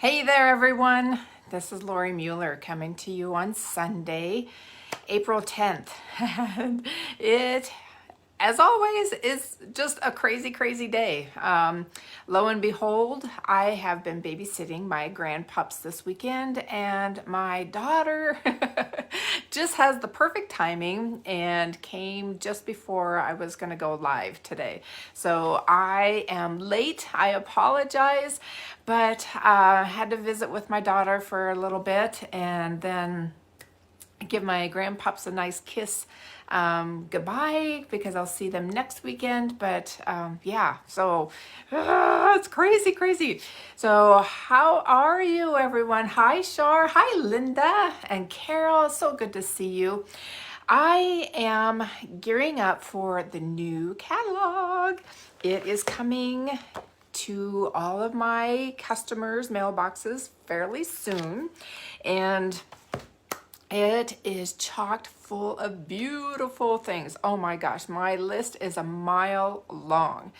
Hey there, everyone. This is Lori Mueller coming to you on Sunday, April 10th. And it, as always, is just a crazy, crazy day. Lo and behold, I have been babysitting my grandpups this weekend, and my daughter just has the perfect timing and came just before I was going to go live today. So I am late. I apologize, but had to visit with my daughter for a little bit and then give my grandpups a nice kiss goodbye, because I'll see them next weekend. But yeah, so it's crazy. So how are you, everyone? Hi, Shar. Hi, Linda and Carol. So good to see you. I am gearing up for the new catalog. It is coming to all of my customers' mailboxes fairly soon, and it is chocked full of beautiful things. Oh my gosh, my list is a mile long.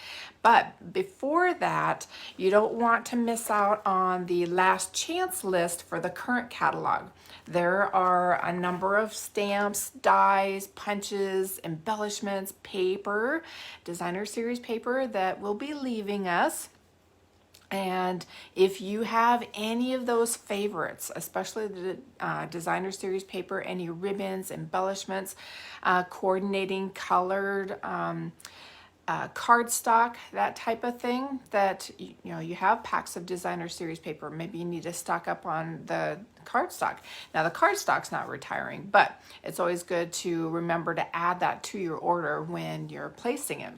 But before that, you don't want to miss out on the last chance list for the current catalog. There are a number of stamps, dies, punches, embellishments, paper, designer series paper that will be leaving us. And if you have any of those favorites, especially the designer series paper, any ribbons, embellishments, coordinating colored cardstock, that type of thing, that you have packs of designer series paper, maybe you need to stock up on the cardstock. Now the cardstock's not retiring, but it's always good to remember to add that to your order when you're placing it.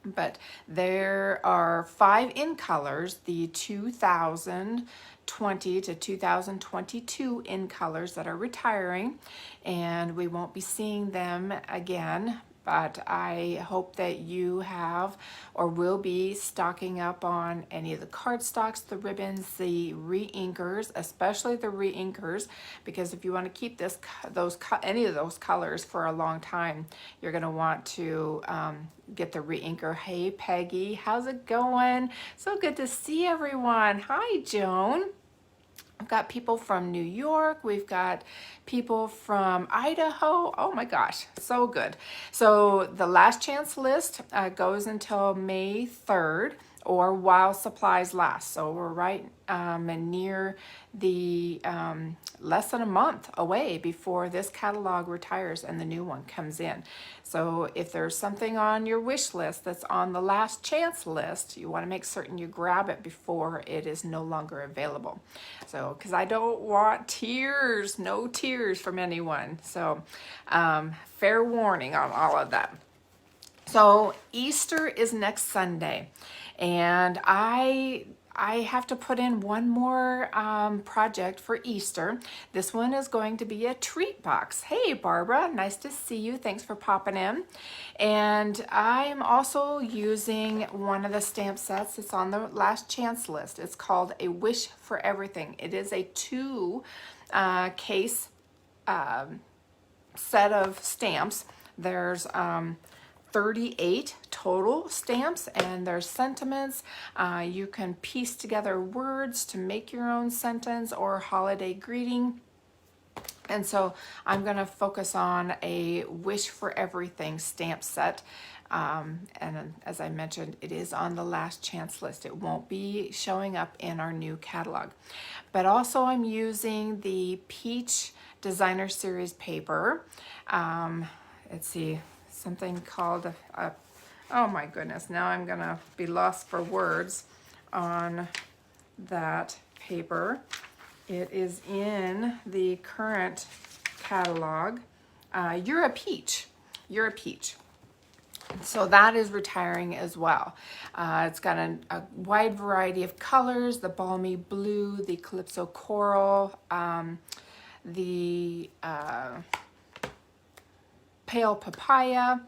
But there are 5 in colors, the 2020 to 2022 in colors that are retiring, and we won't be seeing them again. But I hope that you have or will be stocking up on any of the cardstocks, the ribbons, the re-inkers, especially the re-inkers, because if you want to keep any of those colors for a long time, you're going to want to get the re-inker. Hey Peggy, how's it going? So good to see everyone. Hi Joan. I've got people from New York. We've got people from Idaho. Oh my gosh, so good. So the last chance list goes until May 3rd, or while supplies last. So we're right near the less than a month away before this catalog retires and the new one comes in. So if there's something on your wish list that's on the last chance list, you want to make certain you grab it before it is no longer available. So, because I don't want tears, no tears from anyone. So fair warning on all of that. So Easter is next Sunday, and I have to put in one more project for Easter. This one is going to be a treat box. Hey Barbara, nice to see you. Thanks for popping in. And I'm also using one of the stamp sets that's on the last chance list. It's called A Wish for Everything. It is a 2 case set of stamps. There's 38 total stamps, and there's sentiments. You can piece together words to make your own sentence or holiday greeting. And so I'm going to focus on a Wish for Everything stamp set. And as I mentioned, it is on the last chance list. It won't be showing up in our new catalog. But also I'm using the Peach Designer Series paper. Let's see. Something called oh my goodness, now I'm gonna be lost for words on that paper. It is in the current catalog. You're a Peach. So that is retiring as well. It's got a wide variety of colors: the balmy blue, the calypso coral, the pale papaya,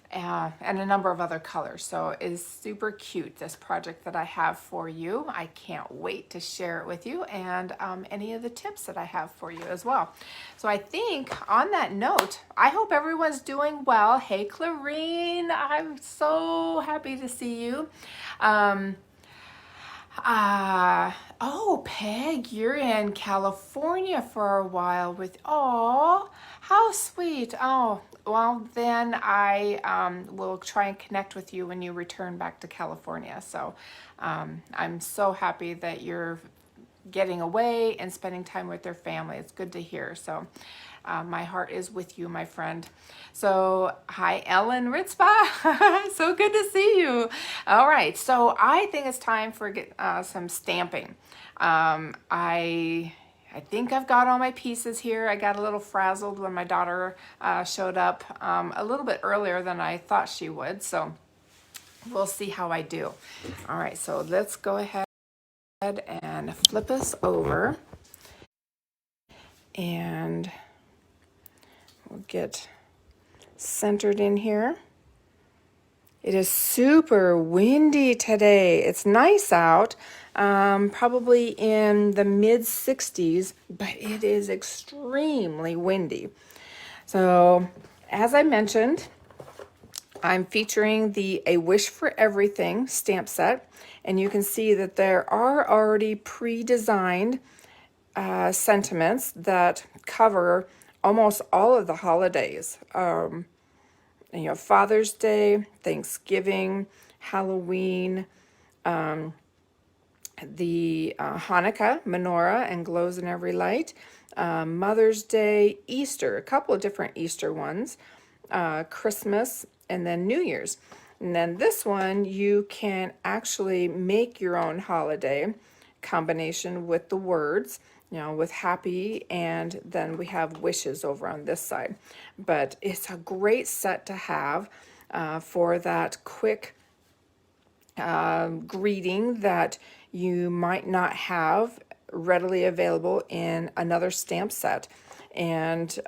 and a number of other colors. So it is super cute, this project that I have for you. I can't wait to share it with you, and any of the tips that I have for you as well. So I think on that note, I hope everyone's doing well. Hey Clarine, I'm so happy to see you. Oh, Peg, you're in California for a while with, oh, how sweet. Oh, well, then I will try and connect with you when you return back to California. So I'm so happy that you're getting away and spending time with their family. It's good to hear. So my heart is with you, my friend. So hi, Ellen Ritzba. So good to see you. All right. So I think it's time for some stamping. I think I've got all my pieces here. I got a little frazzled when my daughter showed up a little bit earlier than I thought she would. So we'll see how I do. All right. So let's go ahead and flip us over, and we'll get centered in here. It is super windy today. It's nice out, probably in the mid 60s, but it is extremely windy. So as I mentioned, I'm featuring the A Wish for Everything stamp set, and you can see that there are already pre-designed sentiments that cover almost all of the holidays. You know, Father's Day, Thanksgiving, Halloween, the Hanukkah, menorah, and glows in every light, Mother's Day, Easter, a couple of different Easter ones, Christmas, and then New Year's. And then this one, you can actually make your own holiday combination with the words, you know, with happy, and then we have wishes over on this side. But it's a great set to have for that quick greeting that you might not have readily available in another stamp set. And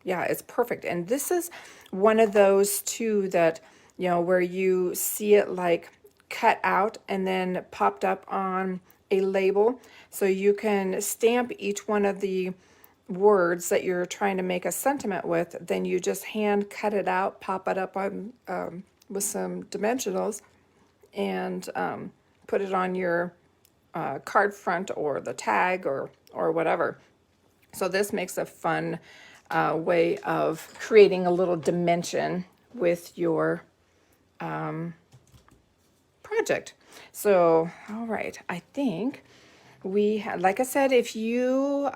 yeah, it's perfect. And this is one of those too that, you know, where you see it like cut out and then popped up on a label. So you can stamp each one of the words that you're trying to make a sentiment with, then you just hand cut it out, pop it up on with some dimensionals, and put it on your card front or the tag or whatever. So this makes a fun way of creating a little dimension with your project. So, all right, I think we have, like I said, if you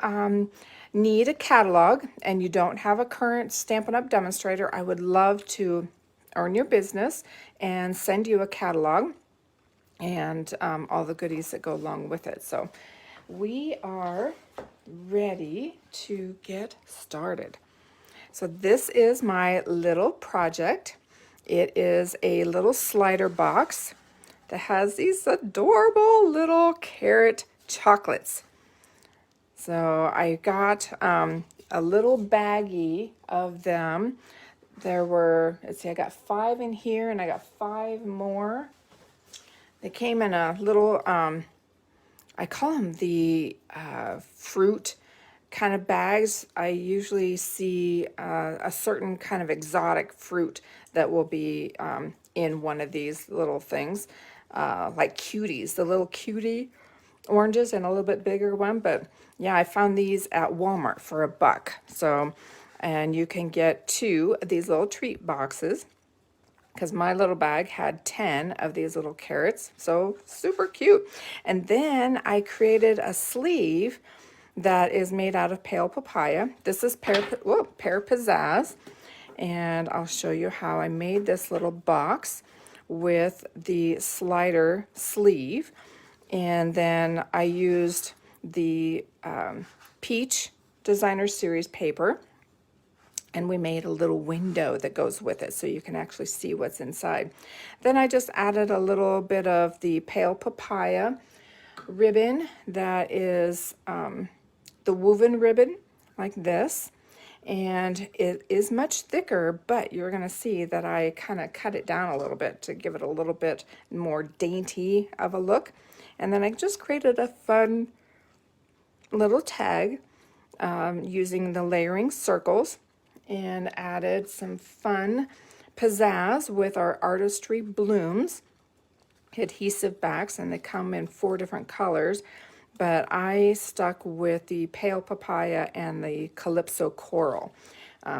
need a catalog and you don't have a current Stampin' Up! Demonstrator, I would love to earn your business and send you a catalog and all the goodies that go along with it. So we are ready to get started. So this is my little project. It is a little slider box that has these adorable little carrot chocolates. So I got a little baggie of them. There were, let's see, I got 5 in here and I got 5 more. They came in a little, I call them the fruit kind of bags. I usually see a certain kind of exotic fruit that will be in one of these little things, like cuties, the little cutie oranges, and a little bit bigger one. But yeah, I found these at Walmart for $1. So, and you can get 2 of these little treat boxes, because my little bag had 10 of these little carrots. So super cute. And then I created a sleeve that is made out of pale papaya. This is Pear Pizzazz. And I'll show you how I made this little box with the slider sleeve. And then I used the Peach Designer Series paper, and we made a little window that goes with it so you can actually see what's inside. Then I just added a little bit of the pale papaya ribbon that is the woven ribbon, like this. And it is much thicker, but you're going to see that I kind of cut it down a little bit to give it a little bit more dainty of a look. And then I just created a fun little tag using the layering circles, and added some fun pizzazz with our artistry blooms. adhesive backs, and they come in 4 different colors, but I stuck with the pale papaya and the calypso coral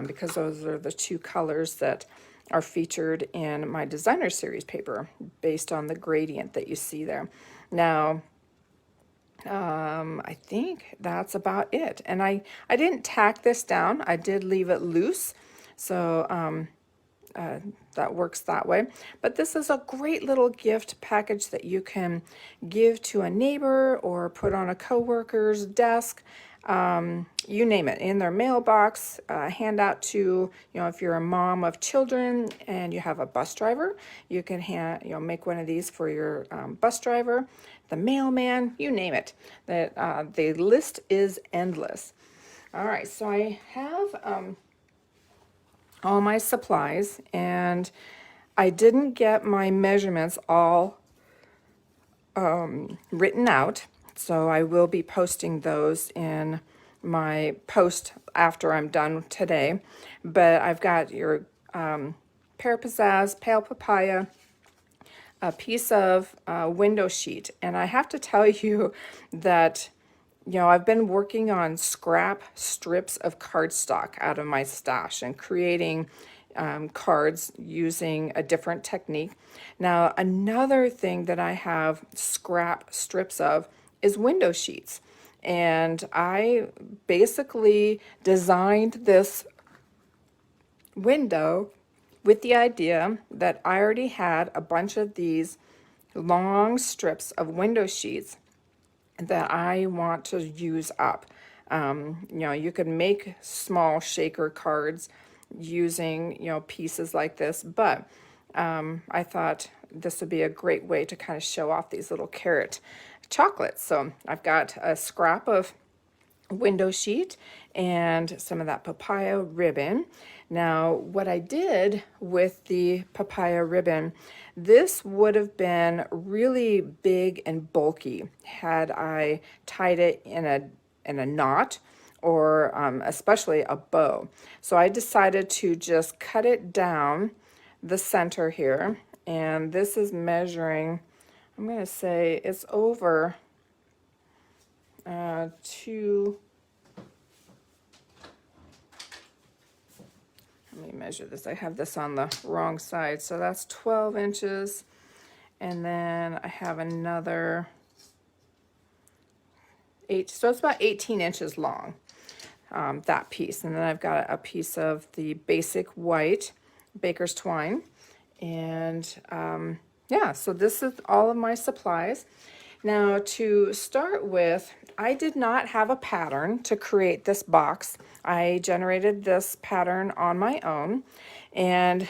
because those are the 2 colors that are featured in my designer series paper based on the gradient that you see there. Now, I think that's about it. And I didn't tack this down. I did leave it loose. So that works that way. But this is a great little gift package that you can give to a neighbor or put on a coworker's desk. You name it, in their mailbox, hand out to, you know, if you're a mom of children and you have a bus driver, you can make one of these for your bus driver, the mailman, you name it. The list is endless. All right, so I have all my supplies, and I didn't get my measurements all written out, so I will be posting those in my post after I'm done today. But I've got your Pear Pizzazz, Pale Papaya, a piece of window sheet, and I have to tell you that, you know, I've been working on scrap strips of cardstock out of my stash and creating cards using a different technique. Now, another thing that I have scrap strips of is window sheets. And I basically designed this window with the idea that I already had a bunch of these long strips of window sheets that I want to use up. You know, you could make small shaker cards using, you know, pieces like this, but I thought this would be a great way to kind of show off these little carrot chocolates. So I've got a scrap of window sheet and some of that papaya ribbon. Now, what I did with the papaya ribbon, this would have been really big and bulky had I tied it in a knot or especially a bow. So I decided to just cut it down the center here, and this is measuring, I'm going to say it's over 2, let me measure this. I have this on the wrong side, so that's 12 inches, and then I have another 8, so it's about 18 inches long, that piece. And then I've got a piece of the basic white baker's twine, and yeah, so this is all of my supplies. Now, to start with, I did not have a pattern to create this box. I generated this pattern on my own, and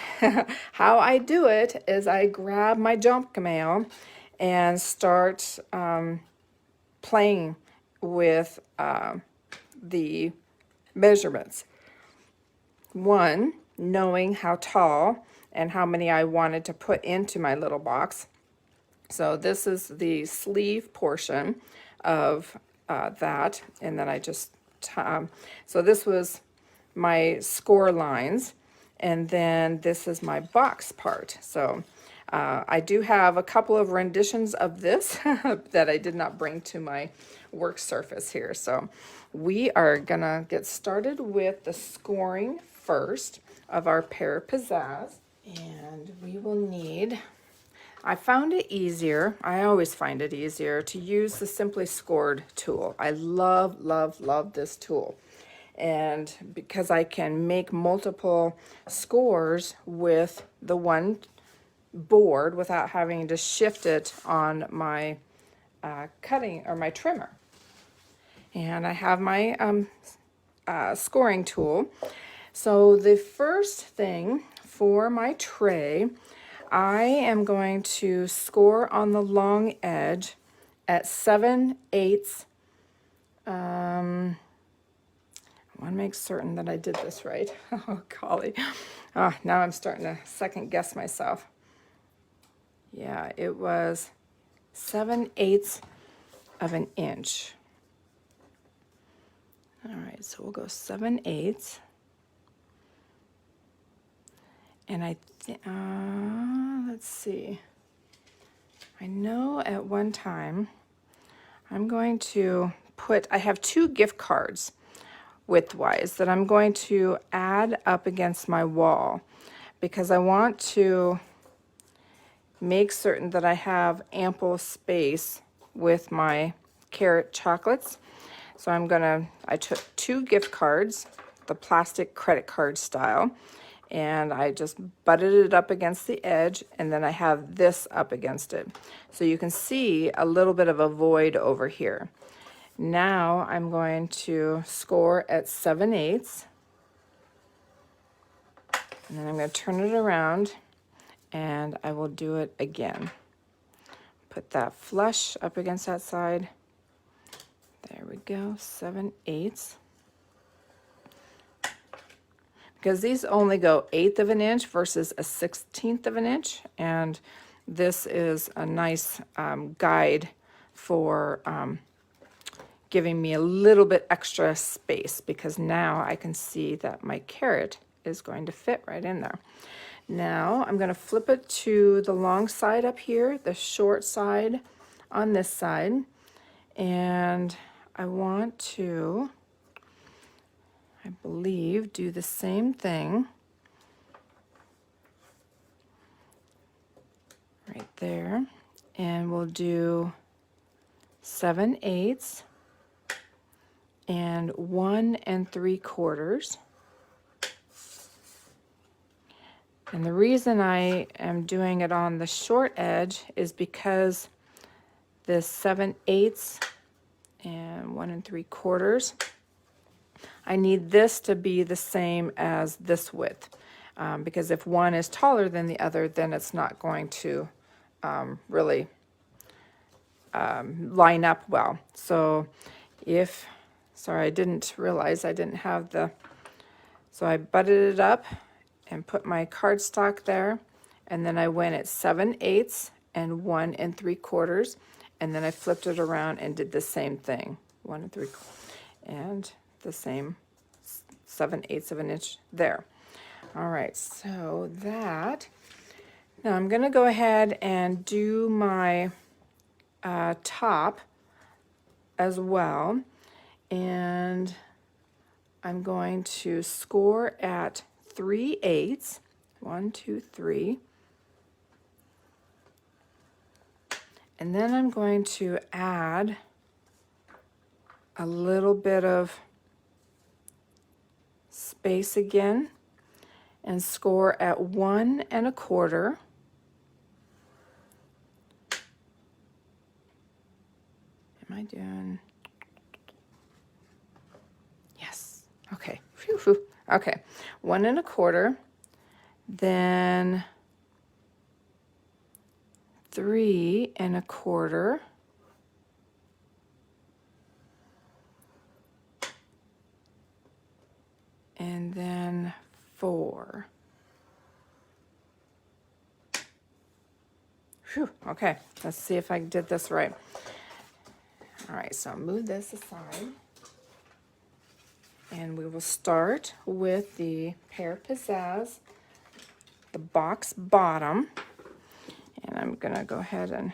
how I do it is I grab my junk mail and start playing with the measurements. One, knowing how tall and how many I wanted to put into my little box. So this is the sleeve portion of that, and then I just, so this was my score lines, and then this is my box part. So I do have a couple of renditions of this that I did not bring to my work surface here. So we are gonna get started with the scoring first of our Pear Pizzazz, and we will need, I found it easier, I always find it easier to use the Simply Scored tool. I love, love, love this tool. And because I can make multiple scores with the one board without having to shift it on my cutting or my trimmer. And I have my scoring tool. So the first thing for my tray, I am going to score on the long edge at 7/8. I want to make certain that I did this right. Oh, golly. Oh, now I'm starting to second guess myself. Yeah, it was 7/8 of an inch. All right, so we'll go 7/8. And I think, let's see. I know at one time I'm going to put, I have 2 gift cards widthwise that I'm going to add up against my wall because I want to make certain that I have ample space with my carrot chocolates. So I took 2 gift cards, the plastic credit card style, and I just butted it up against the edge, and then I have this up against it. So you can see a little bit of a void over here. Now I'm going to score at 7/8, and then I'm going to turn it around, and I will do it again. Put that flush up against that side. There we go, 7/8. Because these only go 1/8 of an inch versus a 1/16 of an inch, and this is a nice guide for giving me a little bit extra space, because now I can see that my carrot is going to fit right in there. Now I'm going to flip it to the long side up here, the short side on this side, and I want to, I believe, do the same thing right there, and we'll do 7/8 and 1 3/4. And the reason I am doing it on the short edge is because this 7/8 and 1 3/4, I need this to be the same as this width, because if one is taller than the other, then it's not going to really line up well. So sorry, I didn't realize I didn't have so I butted it up and put my cardstock there, and then I went at 7/8 and 1 3/4, and then I flipped it around and did the same thing, 1 3/4, and the same 7/8 of an inch there. All right, so that, now I'm going to go ahead and do my top as well, and I'm going to score at 3/8, 1 2 3, and then I'm going to add a little bit of space again and score at 1 1/4. Am I doing? Yes. Okay. Phew, phew. Okay. 1 1/4. Then 3 1/4. And then 4. Whew, okay, let's see if I did this right. All right, so I'll move this aside, and we will start with the Pear Pizzazz, the box bottom, and I'm gonna go ahead and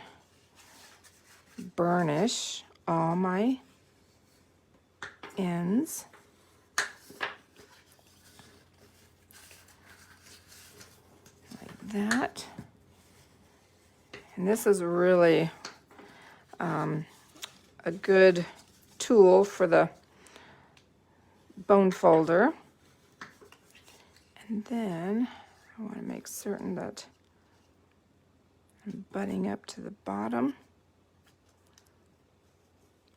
burnish all my ends. That, and this is really a good tool for the bone folder. And then I want to make certain that I'm butting up to the bottom.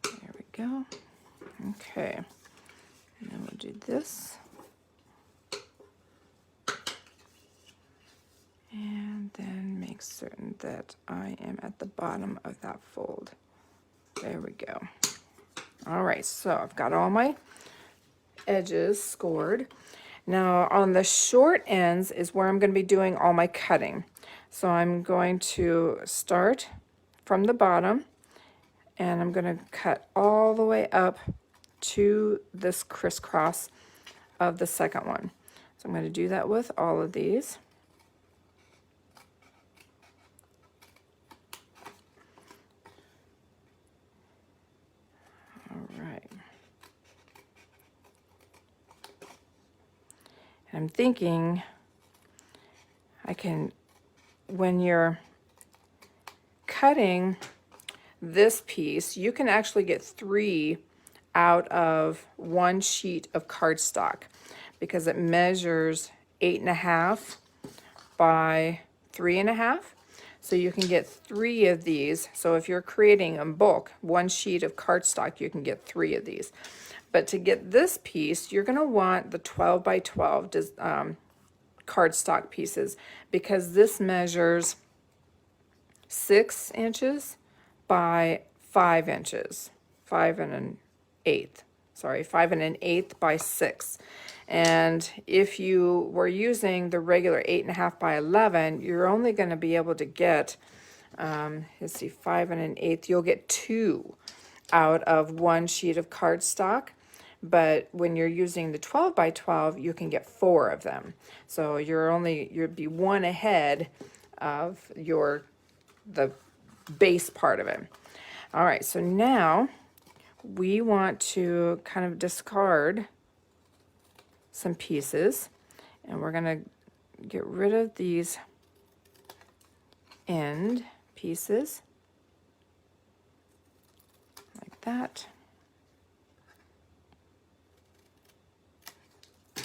There we go. Okay, and then we'll do this. And then make certain that I am at the bottom of that fold. There we go. All right, so I've got all my edges scored. Now on the short ends is where I'm going to be doing all my cutting. So I'm going to start from the bottom, and I'm going to cut all the way up to this crisscross of the second one. So I'm going to do that with all of these. I'm thinking I can, when you're cutting this piece, you can actually get 3 out of 1 sheet of cardstock because it measures 8.5 by 3.5. So you can get 3 of these. So if you're creating a bulk, 1 sheet of cardstock, you can get 3 of these. But to get this piece, you're going to want the 12 by 12 cardstock pieces because this measures 6 inches by 5 inches, 5 1/8. Sorry, 5 1/8 by 6. And if you were using the regular 8.5 by 11, you're only going to be able to get, let's see, 5 1/8. You'll get 2 out of 1 sheet of cardstock. But when you're using the 12 by 12, you can get 4 of them. So you'd be 1 ahead of the base part of it. All right, so now we want to kind of discard some pieces, and we're going to get rid of these end pieces like that.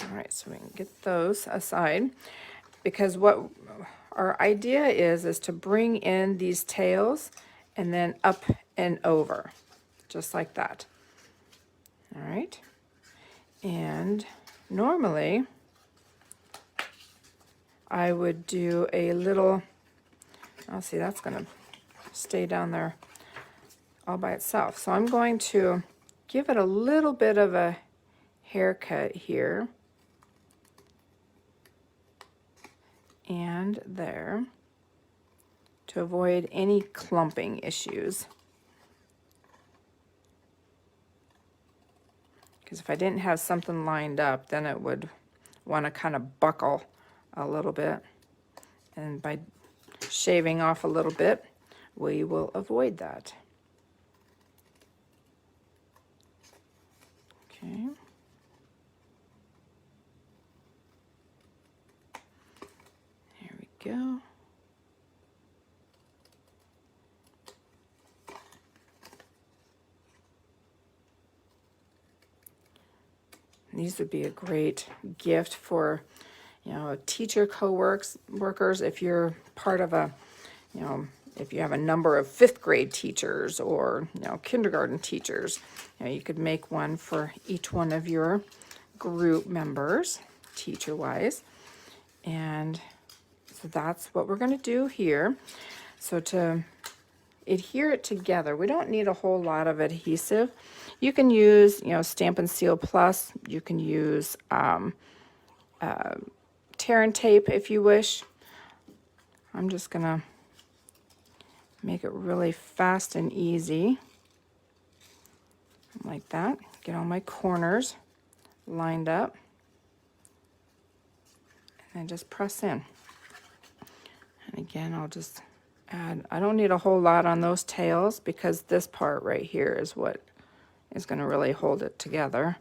All right, so we can get those aside because what our idea is to bring in these tails and then up and over, just like that. All right, and normally I would do a little, I'll see, that's going to stay down there all by itself. So I'm going to give it a little bit of a haircut here and there to avoid any clumping issues. Because if I didn't have something lined up, then it would want to kind of buckle a little bit. And by shaving off a little bit, we will avoid that. Okay. There we go. These would be a great gift for, teacher co-workers. If you're part of a, if you have a number of 5th grade teachers or, kindergarten teachers, you could make one for each one of your group members, teacher-wise. And so that's what we're going to do here. So to adhere it together, we don't need a whole lot of adhesive. You can use, Stamp and Seal Plus. You can use tear and tape if you wish. I'm just going to make it really fast and easy. Like that. Get all my corners lined up. And then just press in. And again, I'll just add, I don't need a whole lot on those tails because this part right here is what is going to really hold it together.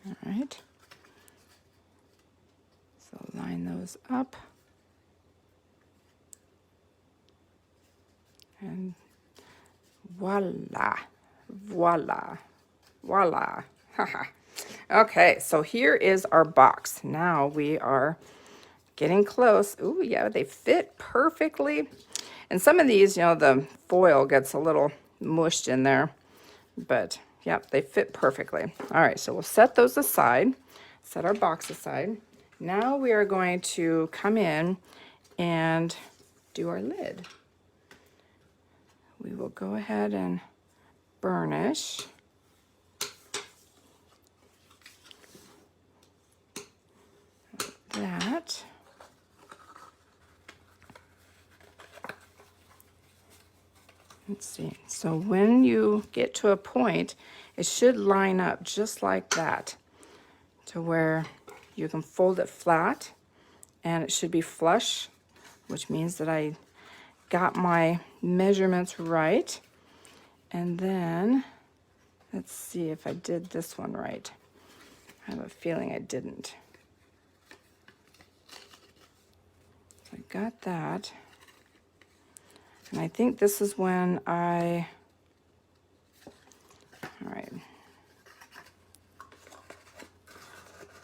All right. So line those up. And voila, voila, voila. Okay, so here is our box. Now we are getting close. Ooh, yeah, they fit perfectly. And some of these, the foil gets a little mushed in there, but yeah, they fit perfectly. All right, so we'll set those aside, set our box aside. Now we are going to come in and do our lid. We will go ahead and burnish. Like that. Let's see. So when you get to a point, it should line up just like that to where you can fold it flat and it should be flush, which means that I got my measurements right. And then let's see if I did this one right. I have a feeling I didn't. So I got that. And I think this is when all right.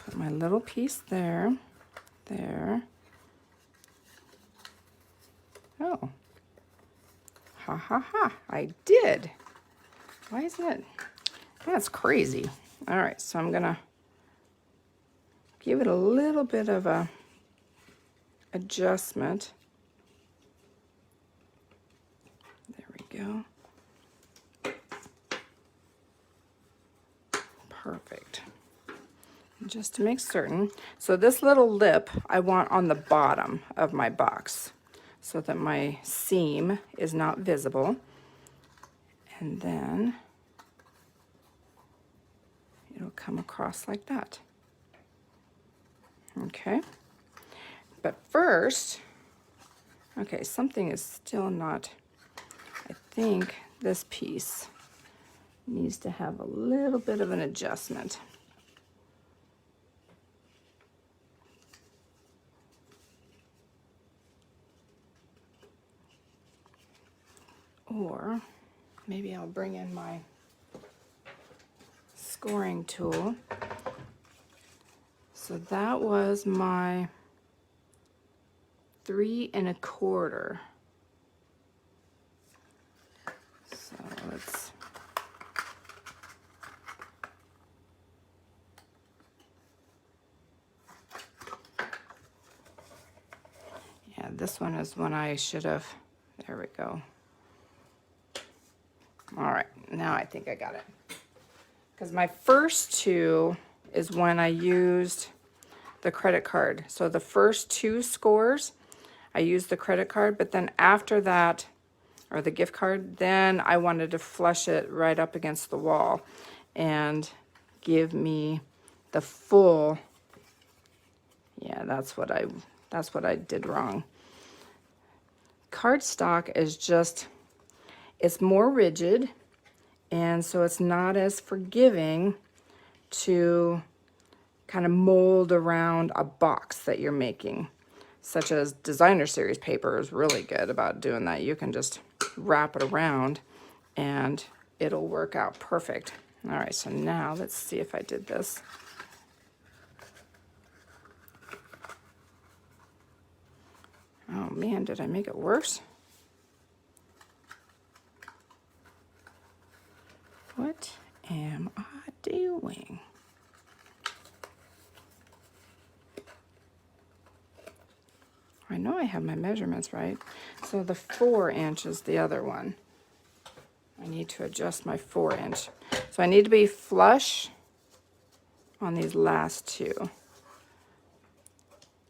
Put my little piece there. Oh. Ha ha ha, I did. Why isn't it? That's crazy. All right, so I'm gonna give it a little bit of a adjustment. There we go. Perfect. Just to make certain. So this little lip I want on the bottom of my box so that my seam is not visible. And then it'll come across like that. Okay. But first, okay, something is still not, I think this piece needs to have a little bit of an adjustment. Or maybe I'll bring in my scoring tool. So that was my 3 1/4. So let's, yeah, this one is when I should have, there we go. All right, now I think I got it. Because my first two is when I used the credit card. So the first 2 scores, I used the credit card, but then after that, or the gift card, then I wanted to flush it right up against the wall and give me the full, yeah, that's what I did wrong. Cardstock is just, it's more rigid, and so it's not as forgiving to kind of mold around a box that you're making, such as designer series paper is really good about doing that. You can just wrap it around and it'll work out perfect. All right, so now let's see if I did this. Oh man, did I make it worse? What am I doing? I know I have my measurements right. So the 4 inch is the other one. I need to adjust my 4 inch. So I need to be flush on these last 2.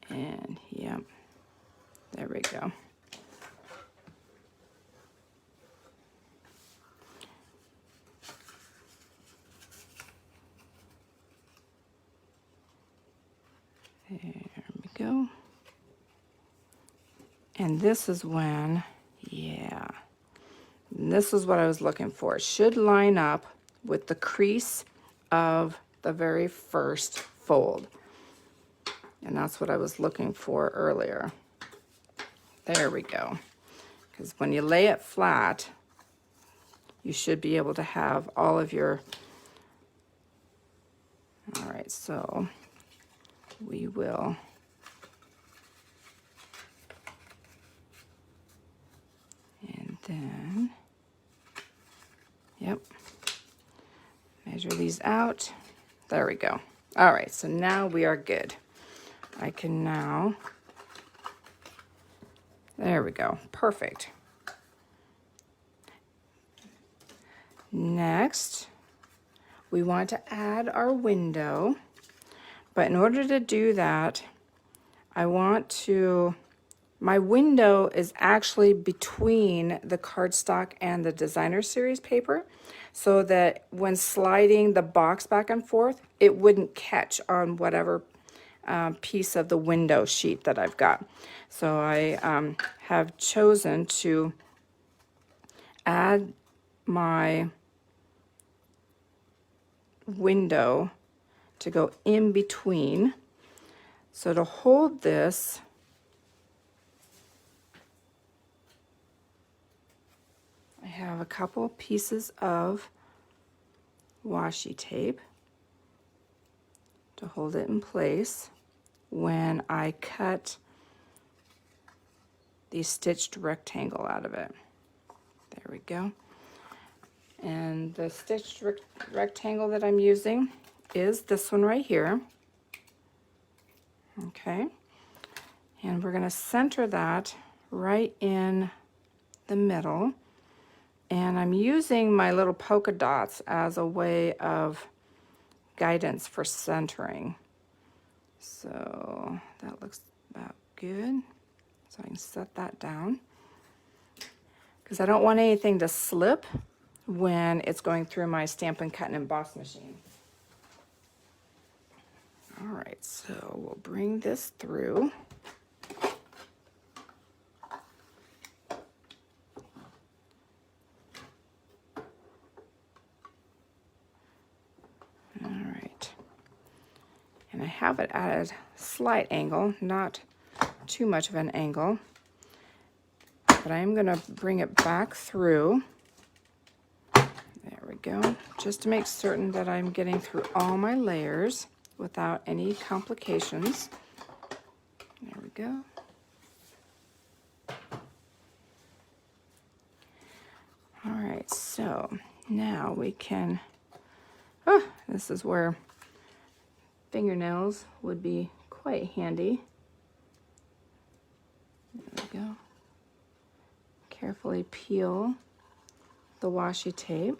And yep, there we go. There we go. And this is when, yeah, this is what I was looking for. It should line up with the crease of the very first fold. And that's what I was looking for earlier. There we go. Because when you lay it flat, you should be able to have all of your, all right, so we will and then, yep, measure these out. There we go. All right, so now we are good. I can now, there we go, perfect. Next, we want to add our window, but in order to do that, I want to, my window is actually between the cardstock and the designer series paper, so that when sliding the box back and forth, it wouldn't catch on whatever piece of the window sheet that I've got. So I have chosen to add my window to go in between. So to hold this, I have a couple pieces of washi tape to hold it in place when I cut the stitched rectangle out of it. There we go. And the stitched rectangle that I'm using is this one right here. Okay. And we're going to center that right in the middle. And I'm using my little polka dots as a way of guidance for centering. So that looks about good. So I can set that down, because I don't want anything to slip when it's going through my Stampin' Cut and Emboss machine. All right, so we'll bring this through. All right, and I have it at a slight angle, not too much of an angle, but I am going to bring it back through. There we go, just to make certain that I'm getting through all my layers without any complications. There we go. All right, so now we can, this is where fingernails would be quite handy. There we go. Carefully peel the washi tape.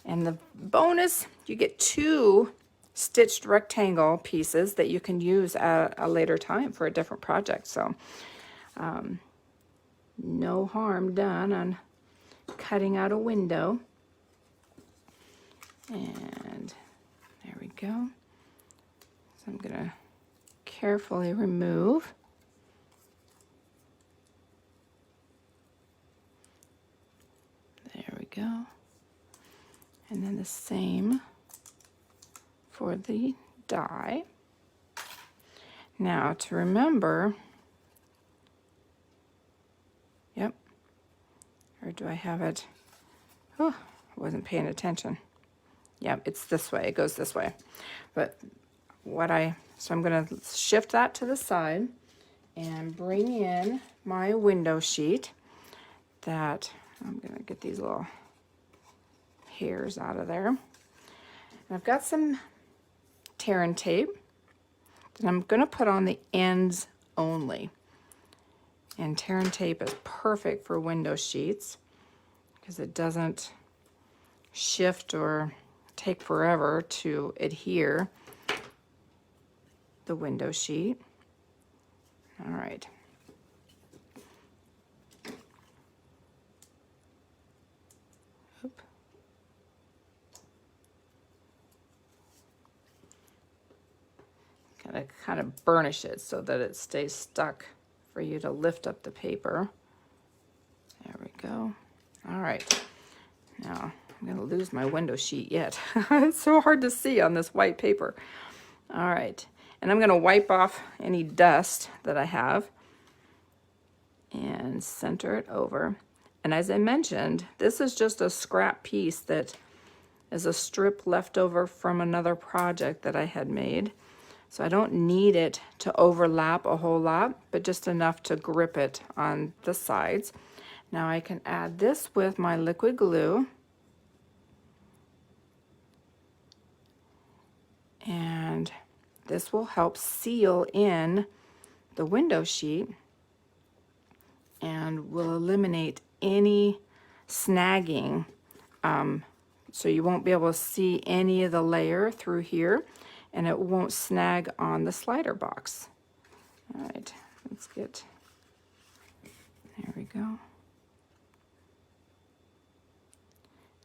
And the bonus, you get 2 stitched rectangle pieces that you can use at a later time for a different project. So no harm done on cutting out a window. And there we go. So I'm gonna carefully remove. There we go. And then the same for the die. Now to remember, yep, or do I have it? Oh, I wasn't paying attention. Yep, it's this way, it goes this way. But so I'm gonna shift that to the side and bring in my window sheet that I'm gonna get these little hairs out of there. And I've got some tear and tape that I'm going to put on the ends only. And tear and tape is perfect for window sheets because it doesn't shift or take forever to adhere the window sheet. All right. Gotta kind of burnish it so that it stays stuck for you to lift up the paper. There we go. All right. Now I'm gonna lose my window sheet yet. It's so hard to see on this white paper. All right. And I'm gonna wipe off any dust that I have and center it over. And as I mentioned, this is just a scrap piece that is a strip left over from another project that I had made. So I don't need it to overlap a whole lot, but just enough to grip it on the sides. Now I can add this with my liquid glue. And this will help seal in the window sheet and will eliminate any snagging. So you won't be able to see any of the layer through here, and it won't snag on the slider box. All right, let's get, there we go.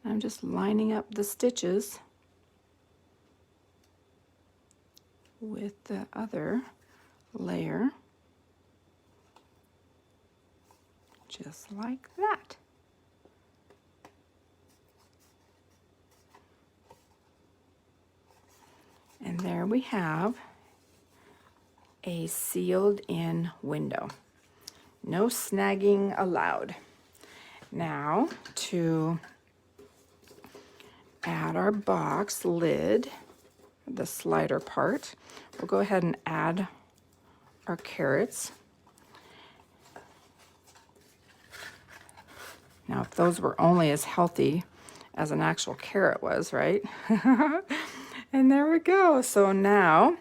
I'm just lining up the stitches with the other layer, just like that. there we have a sealed in window. No snagging allowed. Now to add our box lid, the slider part, we'll go ahead and add our carrots. Now if those were only as healthy as an actual carrot was, right? And there we go. So now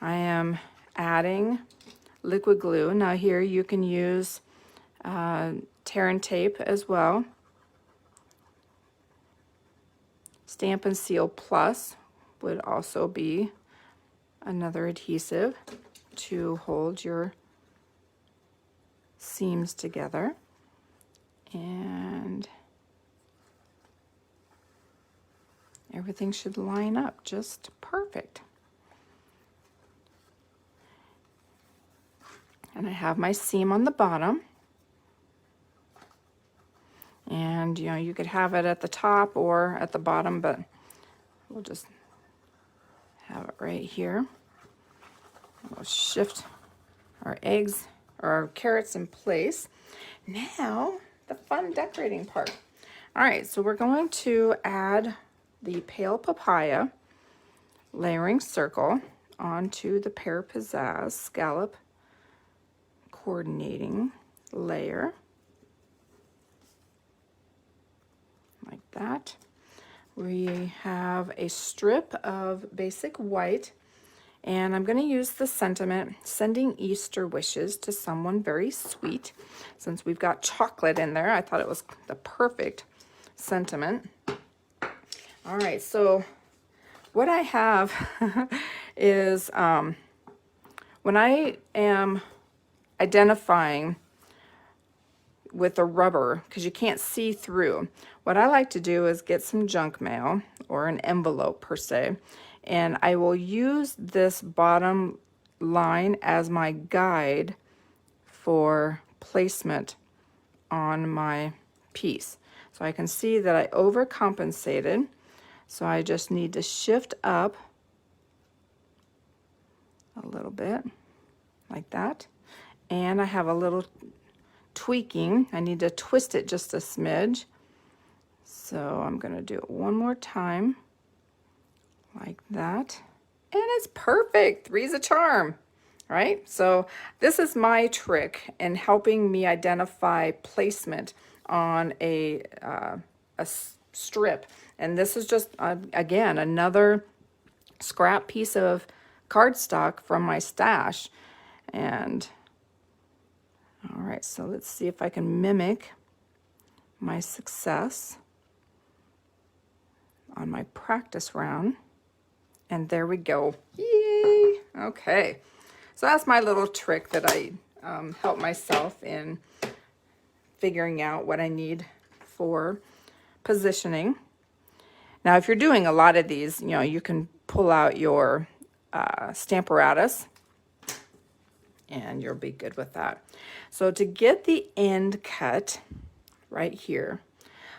I am adding liquid glue. Now here you can use tear and tape as well. Stamp and Seal Plus would also be another adhesive to hold your seams together. And everything should line up just perfect. And I have my seam on the bottom. And you know, you could have it at the top or at the bottom, but we'll just have it right here. We'll shift our eggs or our carrots in place. Now, the fun decorating part. All right, so we're going to add the pale papaya layering circle onto the Pear Pizzazz scallop coordinating layer. Like that. We have a strip of basic white, and I'm going to use the sentiment, sending Easter wishes to someone very sweet. Since we've got chocolate in there, I thought it was the perfect sentiment. All right, so what I have is when I am identifying with the rubber, because you can't see through, what I like to do is get some junk mail or an envelope per se, and I will use this bottom line as my guide for placement on my piece. So I can see that I overcompensated, so I just need to shift up a little bit like that, and I have a little tweaking. I need to twist it just a smidge. So I'm going to do it one more time like that. And it's perfect. Three's a charm, right? So this is my trick in helping me identify placement on a strip. And this is just, again, another scrap piece of cardstock from my stash. And all right, so let's see if I can mimic my success on my practice round. And there we go. Yay! Okay, so that's my little trick that I help myself in figuring out what I need for positioning. Now, if you're doing a lot of these, you know, you can pull out your Stamparatus and you'll be good with that. So to get the end cut right here,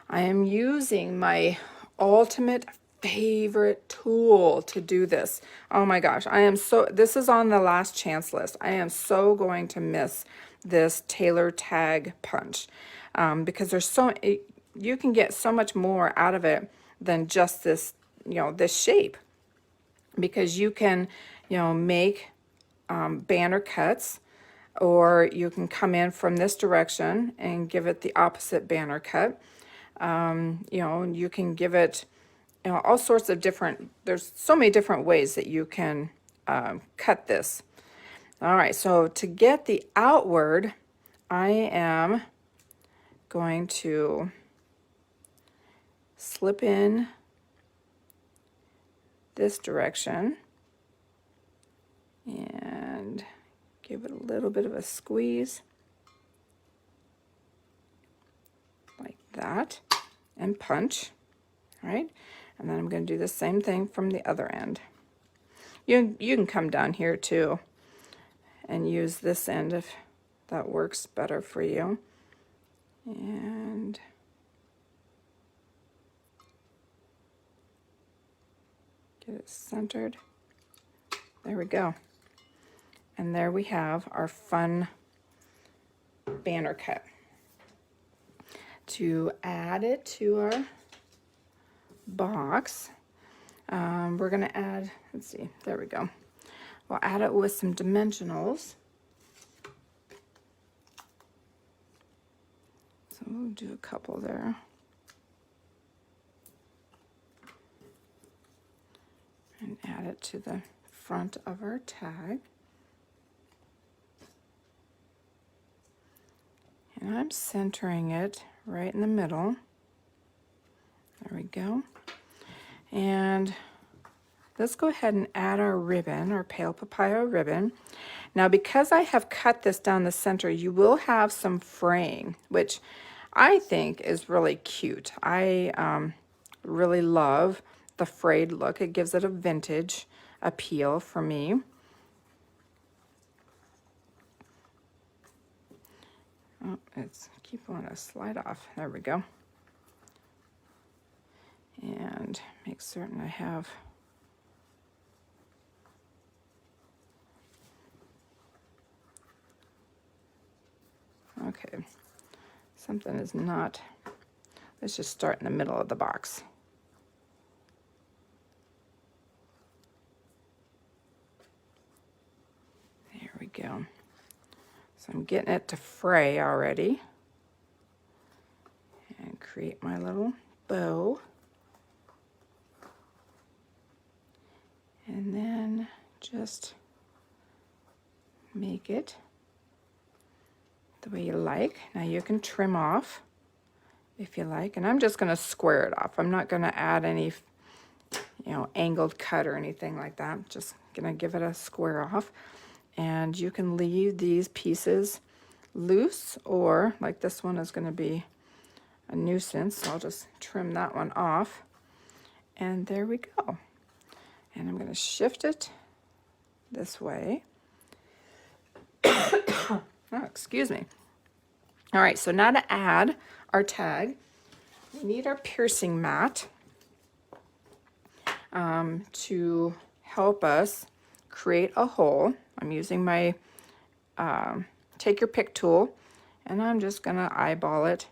I am using my ultimate favorite tool to do this. Oh my gosh, this is on the last chance list. I am so going to miss this Tailor Tag punch because there's you can get so much more out of it than just this, you know, this shape, because you can, you know, make banner cuts, or you can come in from this direction and give it the opposite banner cut. You know, you can give it, you know, all sorts of different, there's so many different ways that you can cut this. All right, so to get the outward, I am going to slip in this direction and give it a little bit of a squeeze like that and punch. All right, and then I'm going to do the same thing from the other end. You can come down here too and use this end if that works better for you. And get it centered There we go. And there we have our fun banner cut. To add it to our box, we're going to add, let's see, there we go. We'll add it with some dimensionals. So we'll do a couple there. And add it to the front of our tag. And I'm centering it right in the middle. There we go. And let's go ahead and add our ribbon, our pale papaya ribbon. Now, because I have cut this down the center, you will have some fraying, which I think is really cute. I really love the frayed look. It gives it a vintage appeal for me. Oh, it's keep wanting to slide off. There we go. And make certain I have okay. Something is not. Let's just start in the middle of the box. There we go. So I'm getting it to fray already. And create my little bow. And then just make it the way you like. Now you can trim off if you like, and I'm just going to square it off. I'm not going to add any, angled cut or anything like that. I'm just going to give it a square off. And you can leave these pieces loose, or like this one is going to be a nuisance, so I'll just trim that one off. And there we go. And I'm going to shift it this way. Oh, excuse me. All right, so now to add our tag, we need our piercing mat to help us create a hole. I'm using my take your pick tool, and I'm just going to eyeball it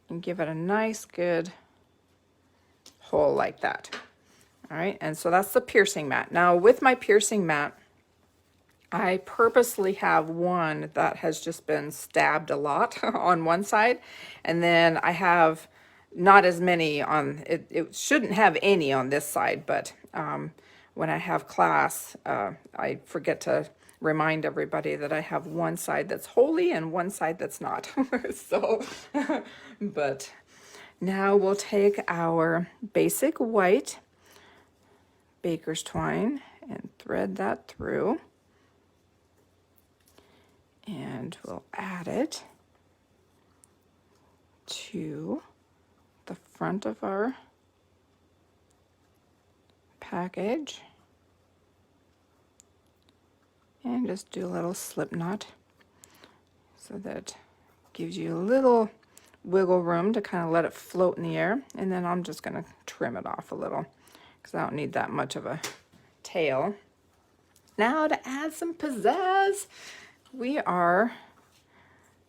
and give it a nice good hole like that. All right, and so that's the piercing mat. Now with my piercing mat, I purposely have one that has just been stabbed a lot on one side, and then I have not as many on it. It shouldn't have any on this side, but when I have class, I forget to remind everybody that I have one side that's holy and one side that's not. So, but now we'll take our basic white baker's twine and thread that through, and we'll add it to the front of our package, and just do a little slip knot so that gives you a little wiggle room to kind of let it float in the air. And then I'm just going to trim it off a little because I don't need that much of a tail. Now to add some pizzazz, we are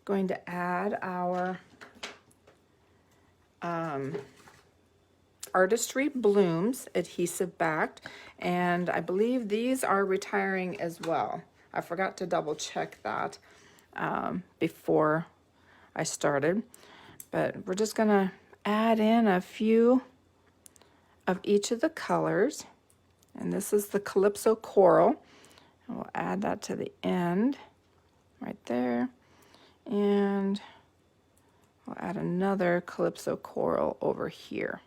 going to add our Artistry Blooms adhesive backed, and I believe these are retiring as well. I forgot to double check that before I started, but we're just gonna add in a few of each of the colors, and this is the Calypso Coral, and we'll add that to the end right there, and we'll add another Calypso Coral over here,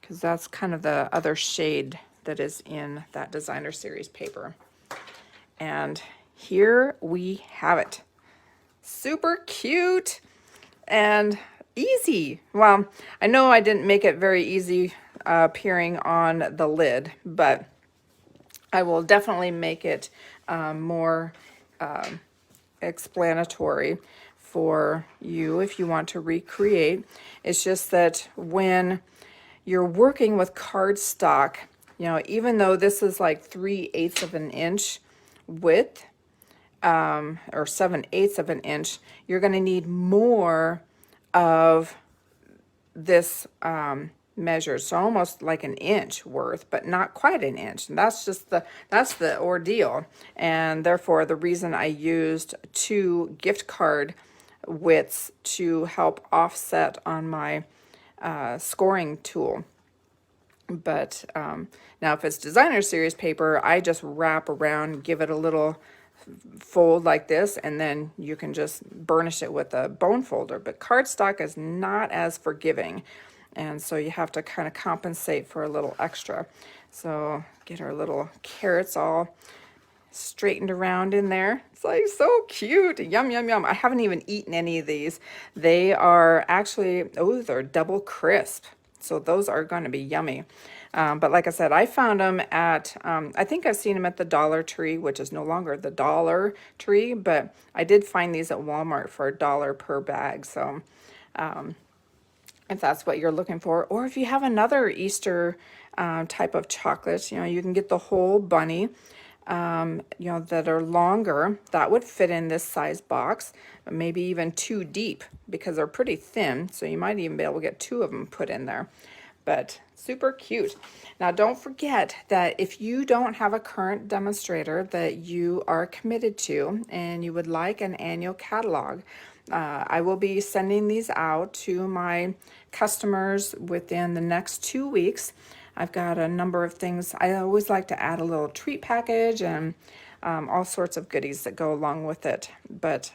because that's kind of the other shade that is in that designer series paper. And here we have it. Super cute and easy. Well, I know I didn't make it very easy appearing on the lid, but I will definitely make it more explanatory for you if you want to recreate. It's just that when you're working with cardstock, You know, even though this is like 3/8 of an inch width, or 7/8 of an inch, you're going to need more of this measure, so almost like an inch worth, but not quite an inch. And that's just that's the ordeal, and therefore the reason I used 2 gift card widths to help offset on my scoring tool. But now if it's designer series paper, I just wrap around, give it a little fold like this, and then you can just burnish it with a bone folder. But cardstock is not as forgiving, and so you have to kind of compensate for a little extra. So get our little carrots all straightened around in there. It's like so cute. Yum, yum, yum. I haven't even eaten any of these. They are actually, oh, they're double crisp. So those are going to be yummy. But like I said, I found them at, I think I've seen them at the Dollar Tree, which is no longer the Dollar Tree, but I did find these at Walmart for $1 per bag. So if that's what you're looking for, or if you have another Easter type of chocolate, you know, you can get the whole bunny, you know, that are longer. That would fit in this size box, but maybe even 2 deep because they're pretty thin. So you might even be able to get 2 of them put in there. But super cute. Now don't forget that if you don't have a current demonstrator that you are committed to and you would like an annual catalog, I will be sending these out to my customers within the next 2 weeks. I've got a number of things. I always like to add a little treat package and all sorts of goodies that go along with it. But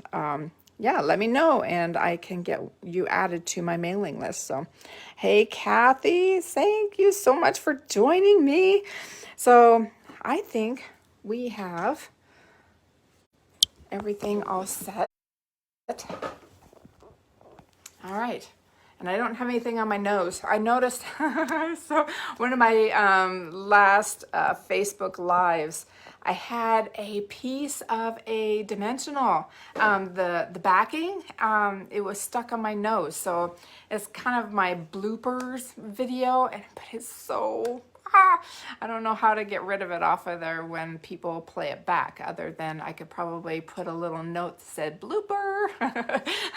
yeah, let me know and I can get you added to my mailing list. So, hey, Kathy, thank you so much for joining me. So I think we have everything all set. All right. And I don't have anything on my nose. I noticed, so one of my last Facebook Lives, I had a piece of a dimensional, the backing, it was stuck on my nose. So it's kind of my bloopers video, but it's so, I don't know how to get rid of it off of there when people play it back, other than I could probably put a little note that said blooper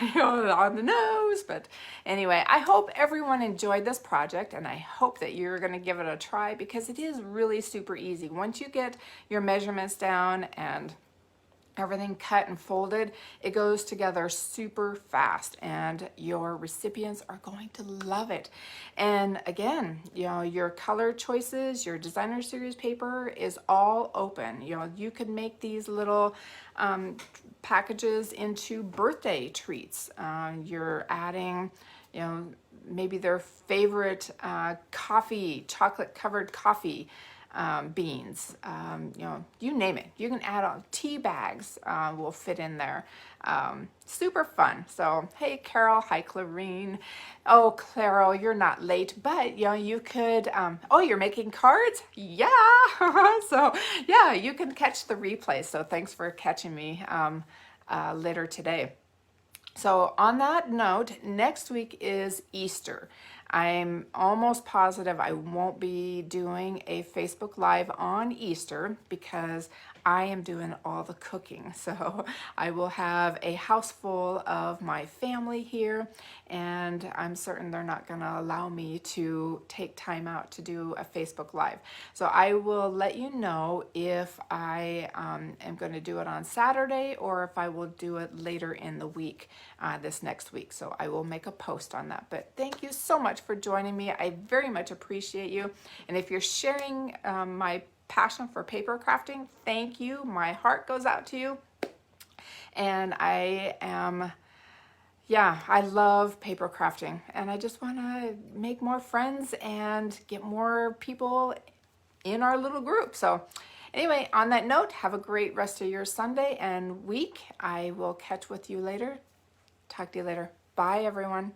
you know, on the nose. But anyway, I hope everyone enjoyed this project, and I hope that you're going to give it a try because it is really super easy. Once you get your measurements down and everything cut and folded, it goes together super fast and your recipients are going to love it. And again, you know, your color choices, your designer series paper is all open. You know, you could make these little packages into birthday treats. You're adding, you know, maybe their favorite coffee, chocolate covered coffee beans, you know, you name it. You can add on tea bags, will fit in there. Super fun. So, hey, Carol. Hi, Clarine. Oh, Claro, you're not late, but you know, you could, oh, you're making cards? Yeah. So, yeah, you can catch the replay. So thanks for catching me later today. So on that note, next week is Easter. I'm almost positive I won't be doing a Facebook Live on Easter because I am doing all the cooking. So I will have a house full of my family here, and I'm certain they're not going to allow me to take time out to do a Facebook Live. So I will let you know if I am going to do it on Saturday or if I will do it later in the week, this next week. So I will make a post on that. But thank you so much for joining me. I very much appreciate you. And if you're sharing my passion for paper crafting, thank you. My heart goes out to you. And I am, yeah, I love paper crafting, and I just want to make more friends and get more people in our little group. So anyway, on that note, have a great rest of your Sunday and week. I will catch with you later. Talk to you later. Bye, everyone.